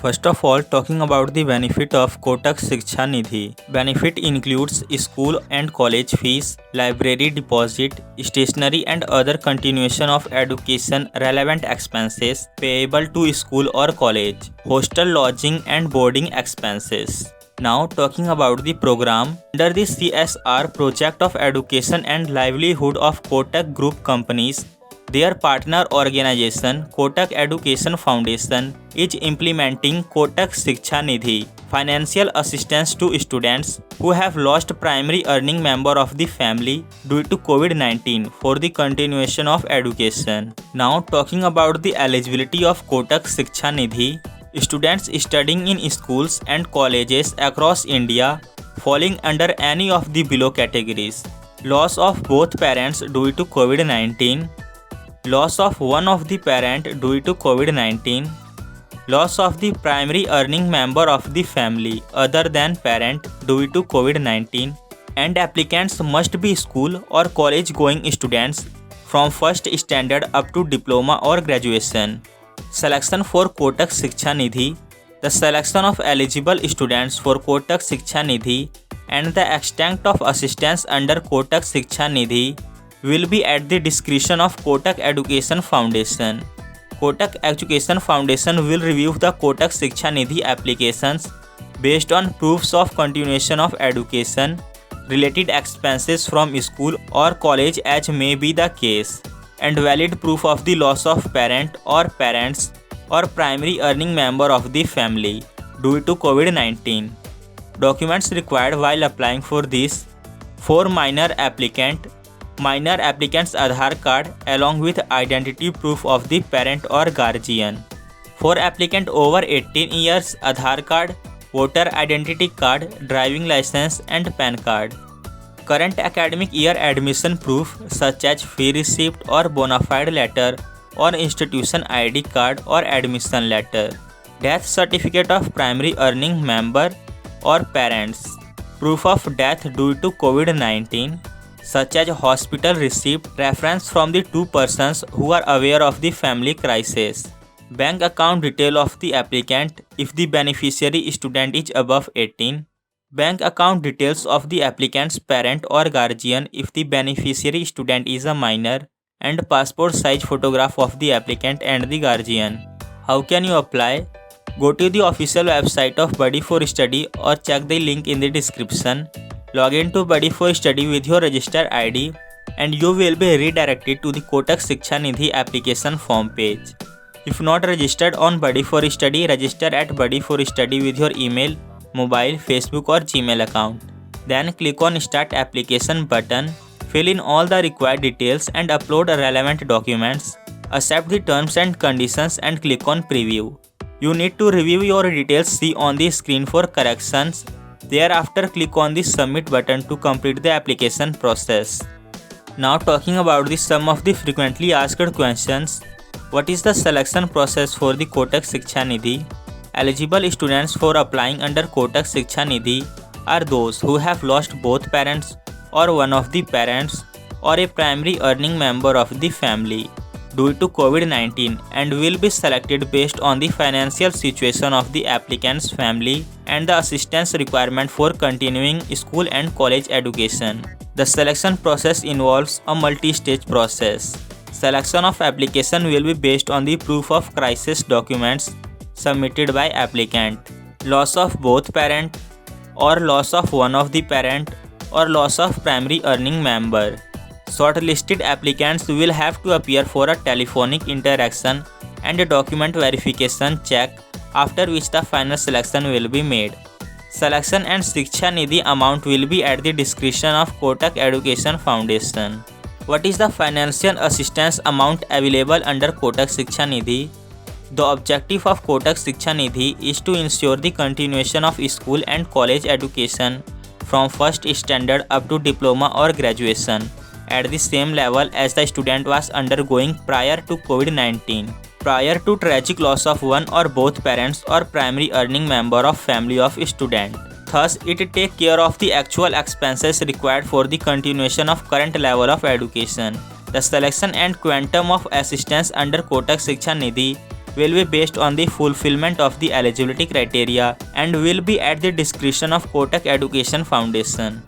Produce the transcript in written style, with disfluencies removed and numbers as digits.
First of all, talking about the benefit of Kotak Shiksha Nidhi. Benefit includes school and college fees, library deposit, stationery and other continuation of education relevant expenses payable to school or college, hostel lodging and boarding expenses. Now talking about the program. Under the CSR project of education and livelihood of Kotak Group companies, their partner organization, Kotak Education Foundation, is implementing Kotak Shiksha Nidhi, financial assistance to students who have lost primary earning member of the family due to COVID-19 for the continuation of education. Now talking about the eligibility of Kotak Shiksha Nidhi, students studying in schools and colleges across India falling under any of the below categories: loss of both parents due to COVID-19, loss of one of the parent due to COVID-19, loss of the primary earning member of the family other than parent due to COVID-19, and applicants must be school or college going students from first standard up to diploma or graduation. Selection for Kotak Shiksha Nidhi. The selection of eligible students for Kotak Shiksha Nidhi and the extent of assistance under Kotak Shiksha Nidhi will be at the discretion of Kotak Education Foundation. Kotak Education Foundation will review the Kotak Shiksha Nidhi applications based on proofs of continuation of education, related expenses from school or college as may be the case, and valid proof of the loss of parent or parents or primary earning member of the family due to COVID-19. Documents required while applying for this. For minor applicants Aadhaar card along with identity proof of the parent or guardian. For applicant over 18 years, Aadhaar card, voter identity card, driving license and PAN card. Current academic year admission proof such as fee receipt or bona fide letter or institution ID card or admission letter. Death certificate of primary earning member or parents. Proof of death due to COVID-19 such as hospital receipt, reference from the two persons who are aware of the family crisis. Bank account detail of the applicant if the beneficiary student is above 18. Bank account details of the applicant's parent or guardian if the beneficiary student is a minor, and passport size photograph of the applicant and the guardian. How can you apply? Go to the official website of Buddy for Study or check the link in the description. Log in to Buddy for Study with your registered ID and you will be redirected to the Kotak Shiksha Nidhi application form page. If not registered on Buddy for Study, register at Buddy for Study with your email, mobile, Facebook or Gmail account. Then click on Start Application button, fill in all the required details and upload relevant documents. Accept the terms and conditions and click on Preview. You need to review your details, see on the screen for corrections. Thereafter click on the Submit button to complete the application process. Now talking about some of the frequently asked questions. What is the selection process for the Kotak Shiksha Nidhi? Eligible students for applying under Kotak Shiksha Nidhi are those who have lost both parents or one of the parents or a primary earning member of the family due to COVID-19 and will be selected based on the financial situation of the applicant's family and the assistance requirement for continuing school and college education. The selection process involves a multi-stage process. Selection of application will be based on the proof of crisis documents submitted by applicant, loss of both parent or loss of one of the parent or loss of primary earning member. Shortlisted applicants will have to appear for a telephonic interaction and a document verification check, after which the final selection will be made. Selection and Shiksha Nidhi amount will be at the discretion of Kotak Education Foundation. What is the financial assistance amount available under Kotak Shiksha Nidhi? The objective of Kotak Shiksha Nidhi is to ensure the continuation of school and college education from first standard up to diploma or graduation at the same level as the student was undergoing prior to COVID-19, prior to tragic loss of one or both parents or primary earning member of family of student. Thus, it take care of the actual expenses required for the continuation of current level of education. The selection and quantum of assistance under Kotak Shiksha Nidhi will be based on the fulfillment of the eligibility criteria and will be at the discretion of Kotak Education Foundation.